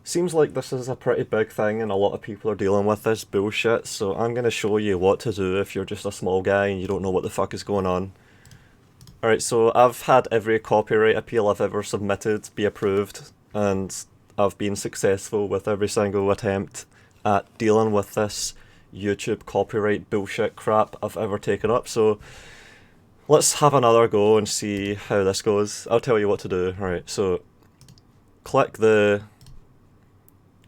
Seems like this is a pretty big thing and a lot of people are dealing with this bullshit, so I'm gonna show you what to do if you're just a small guy and you don't know what the fuck is going on. Alright, so I've had every copyright appeal I've ever submitted be approved, and I've been successful with every single attempt at dealing with this YouTube copyright bullshit crap I've ever taken up, so let's have another go and see how this goes. I'll tell you what to do. Alright, so click the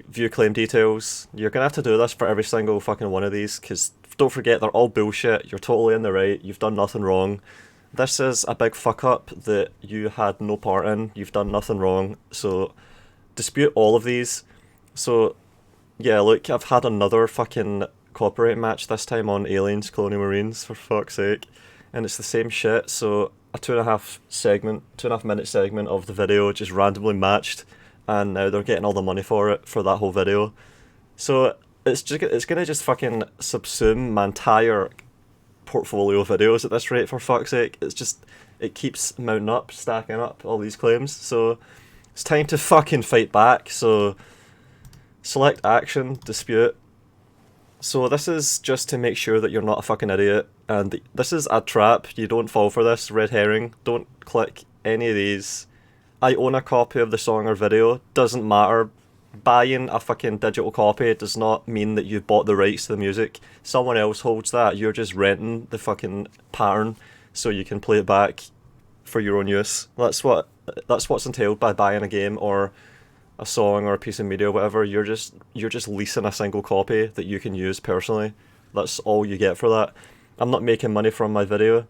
view claim details. You're gonna have to do this for every single fucking one of these, because don't forget, they're all bullshit. You're totally in the right. You've done nothing wrong. This is a big fuck up that you had no part in. You've done nothing wrong. So dispute all of these. So yeah, look, I've had another fucking copyright match, this time on Aliens, Colonial Marines, for fuck's sake. And it's the same shit. So a 2.5 minute segment of the video just randomly matched, and now they're getting all the money for it, for that whole video. So it's gonna just fucking subsume my entire portfolio of videos at this rate, for fuck's sake. It keeps mounting up, stacking up all these claims. So it's time to fucking fight back. So select action, dispute. So this is just to make sure that you're not a fucking idiot, and this is a trap. You don't fall for this, red herring. Don't click any of these. I own a copy of the song or video, doesn't matter. Buying a fucking digital copy does not mean that you've bought the rights to the music. Someone else holds that. You're just renting the fucking pattern so you can play it back for your own use. That's what's entailed by buying a game or a song or a piece of media or whatever. You're just leasing a single copy that you can use personally. That's all you get for that. I'm not making money from my video.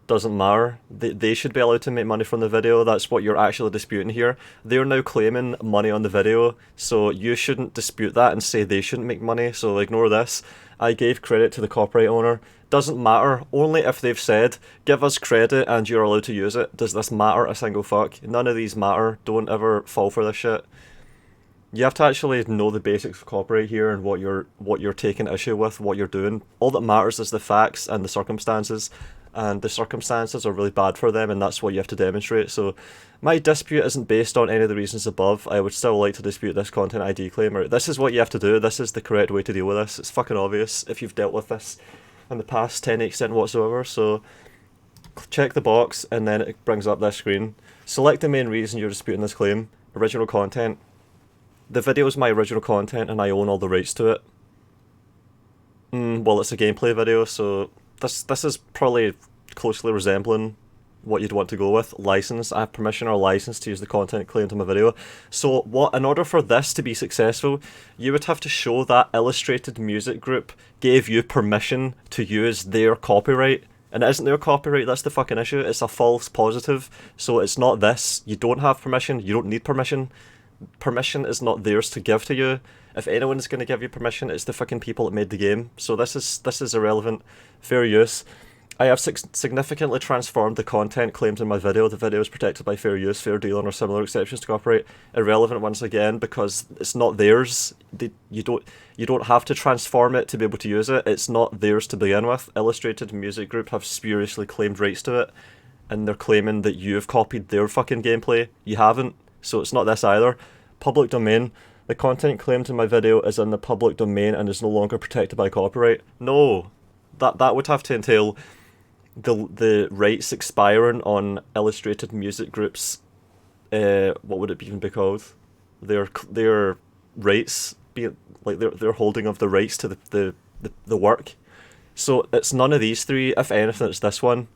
Doesn't matter. They should be allowed to make money from the video. That's what you're actually disputing here. They're now claiming money on the video, so you shouldn't dispute that and say they shouldn't make money, so ignore this. I gave credit to the copyright owner. Doesn't matter. Only if they've said, give us credit and you're allowed to use it, does this matter a single fuck. None of these matter. Don't ever fall for this shit. You have to actually know the basics of copyright here and what you're taking issue with, what you're doing. All that matters is the facts and the circumstances, and the circumstances are really bad for them, and that's what you have to demonstrate. So my dispute isn't based on any of the reasons above. I would still like to dispute this content ID claim. Or this is what you have to do. This is the correct way to deal with this. It's fucking obvious if you've dealt with this in the past to any extent whatsoever. So check the box, and then it brings up this screen. Select the main reason you're disputing this claim. Original content. The video is my original content and I own all the rights to it. Well, it's a gameplay video, so this is probably closely resembling what you'd want to go with. License. I have permission or license to use the content claimed in my video. So in order for this to be successful, you would have to show that Illustrated Music Group gave you permission to use their copyright. And it isn't their copyright, that's the fucking issue. It's a false positive. So it's not this. You don't have permission. You don't need permission. Permission is not theirs to give to you. If anyone's going to give you permission, it's the fucking people that made the game. So this is irrelevant. Fair use. I have significantly transformed the content claimed in my video. The video is protected by fair use, fair dealing, or similar exceptions to copyright. Irrelevant once again because it's not theirs. You don't have to transform it to be able to use it. It's not theirs to begin with. Illustrated Music Group have spuriously claimed rights to it, and they're claiming that you've copied their fucking gameplay. You haven't. So it's not this either. Public domain. The content claimed in my video is in the public domain and is no longer protected by copyright. No. That would have to entail the rights expiring on Illustrated Music Group's what would it even be called? Their rights being like their holding of the rights to the work. So it's none of these three. If anything, it's this one.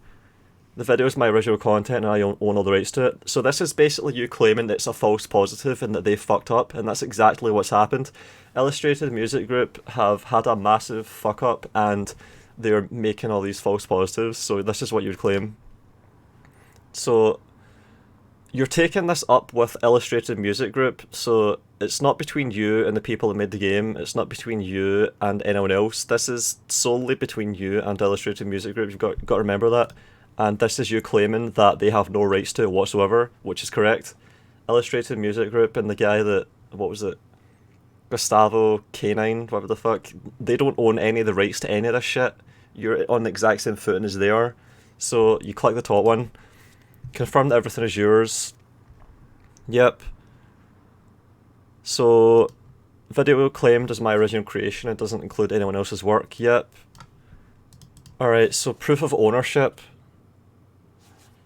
The video is my original content and I own all the rights to it. So this is basically you claiming that it's a false positive and that they fucked up, and that's exactly what's happened. Illustrated Music Group have had a massive fuck up and they're making all these false positives, so this is what you would claim. So you're taking this up with Illustrated Music Group, so it's not between you and the people that made the game, it's not between you and anyone else. This is solely between you and Illustrated Music Group. You've got to remember that. And this is you claiming that they have no rights to it whatsoever, which is correct. Illustrated Music Group and the guy that, what was it? Gustavo Canine, whatever the fuck, they don't own any of the rights to any of this shit. You're on the exact same footing as they are. So you click the top one, confirm that everything is yours. Yep. So, video claimed as my original creation, it doesn't include anyone else's work. Yep. Alright, so proof of ownership.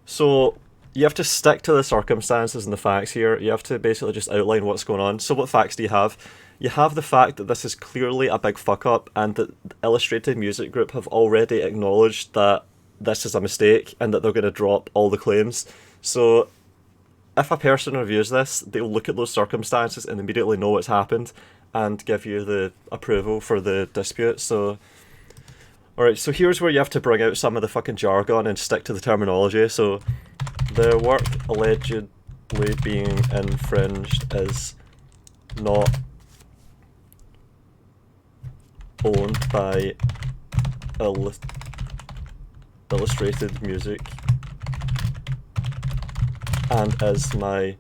So, you have to stick to the circumstances and the facts here. You have to basically just outline what's going on. So what facts do you have? You have the fact that this is clearly a big fuck up and that Illustrated Music Group have already acknowledged that this is a mistake and that they're going to drop all the claims. So if a person reviews this, they'll look at those circumstances and immediately know what's happened and give you the approval for the dispute. So, alright, so here's where you have to bring out some of the fucking jargon and stick to the terminology. So, the work allegedly being infringed is not owned by Illustrated Music and is my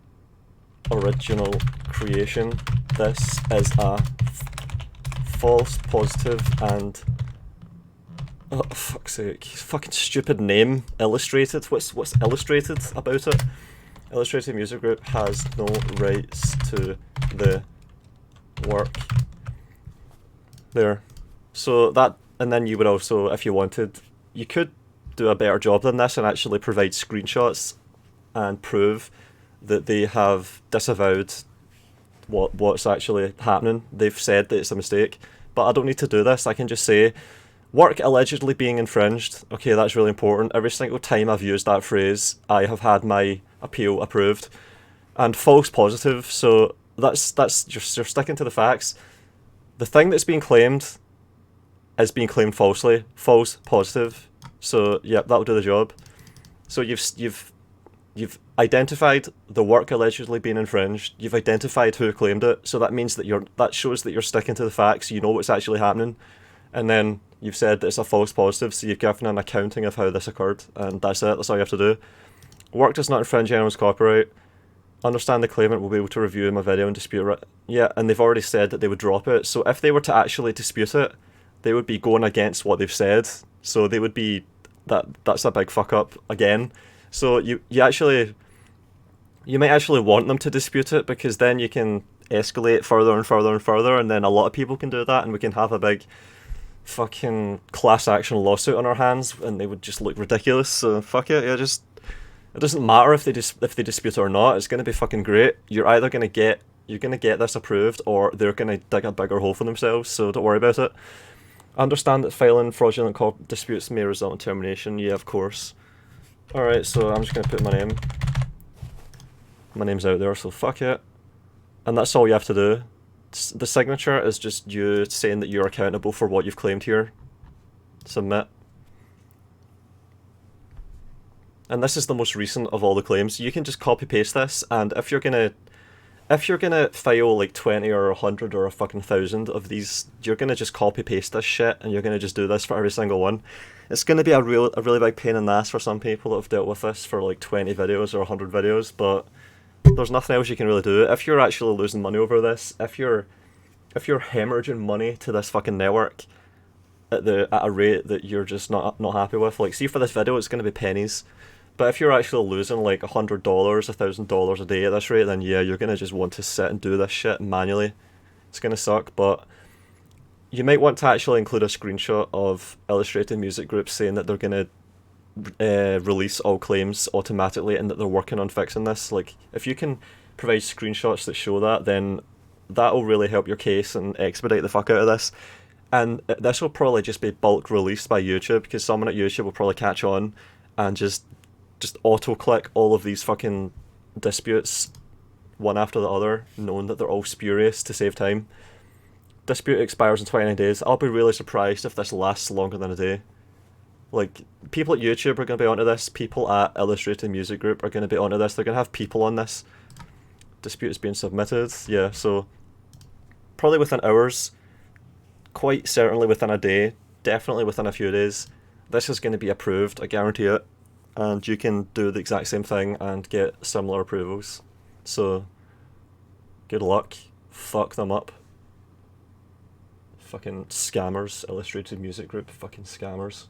original creation. This is a false positive and oh fuck's sake, fucking stupid name. Illustrated. What's Illustrated about it? Illustrated Music Group has no rights to the work. There. So that, and then you would also, if you wanted, you could do a better job than this and actually provide screenshots and prove that they have disavowed what's actually happening. They've said that it's a mistake, but I don't need to do this. I can just say, work allegedly being infringed. Okay, that's really important. Every single time I've used that phrase, I have had my appeal approved. And false positive, so that's just, you're sticking to the facts. The thing that's being claimed is being claimed falsely. False positive. So yeah, that'll do the job. So you've identified the work allegedly being infringed. You've identified who claimed it. So that means that that shows that you're sticking to the facts. You know what's actually happening. And then you've said that it's a false positive, so you've given an accounting of how this occurred, and that's it. That's all you have to do. Work does not infringe anyone's copyright. Understand the claimant will be able to review my video and dispute it. Yeah, and they've already said that they would drop it. So if they were to actually dispute it, they would be going against what they've said. So they would be that's a big fuck up again. So you might actually want them to dispute it, because then you can escalate further and further and further, and then a lot of people can do that, and we can have a big fucking class action lawsuit on our hands, and they would just look ridiculous. So fuck it, yeah, just it doesn't matter if they dispute it or not. It's gonna be fucking great. You're either gonna get this approved, or they're gonna dig a bigger hole for themselves. So don't worry about it. Understand that filing fraudulent disputes may result in termination. Yeah, of course. All right, so I'm just gonna put my name. My name's out there, so fuck it. And that's all you have to do. The signature is just you saying that you're accountable for what you've claimed here. Submit. And this is the most recent of all the claims. You can just copy paste this, and if you're gonna file like 20 or 100 or a fucking 1,000 of these, you're gonna just copy paste this shit, and you're gonna just do this for every single one. It's gonna be a really big pain in the ass for some people that have dealt with this for like 20 videos or 100 videos, but there's nothing else you can really do. If you're actually losing money over this, if you're hemorrhaging money to this fucking network at a rate that you're just not happy with, like, see, for this video it's gonna be pennies, but if you're actually losing like $100, $1,000 a day at this rate, then yeah, you're gonna just want to sit and do this shit manually. It's gonna suck, but you might want to actually include a screenshot of Illustrated Music Group saying that they're gonna release all claims automatically and that they're working on fixing this. Like, if you can provide screenshots that show that, then that'll really help your case and expedite the fuck out of this. And this will probably just be bulk released by YouTube, because someone at YouTube will probably catch on and just auto-click all of these fucking disputes one after the other, knowing that they're all spurious to save time. Dispute expires in 29 days. I'll be really surprised if this lasts longer than a day. Like, people at YouTube are going to be onto this, people at Illustrated Music Group are going to be onto this, they're going to have people on this. Dispute is being submitted, yeah, so probably within hours, quite certainly within a day, definitely within a few days, this is going to be approved, I guarantee it, and you can do the exact same thing and get similar approvals. So, good luck, fuck them up. Fucking scammers, Illustrated Music Group, fucking scammers.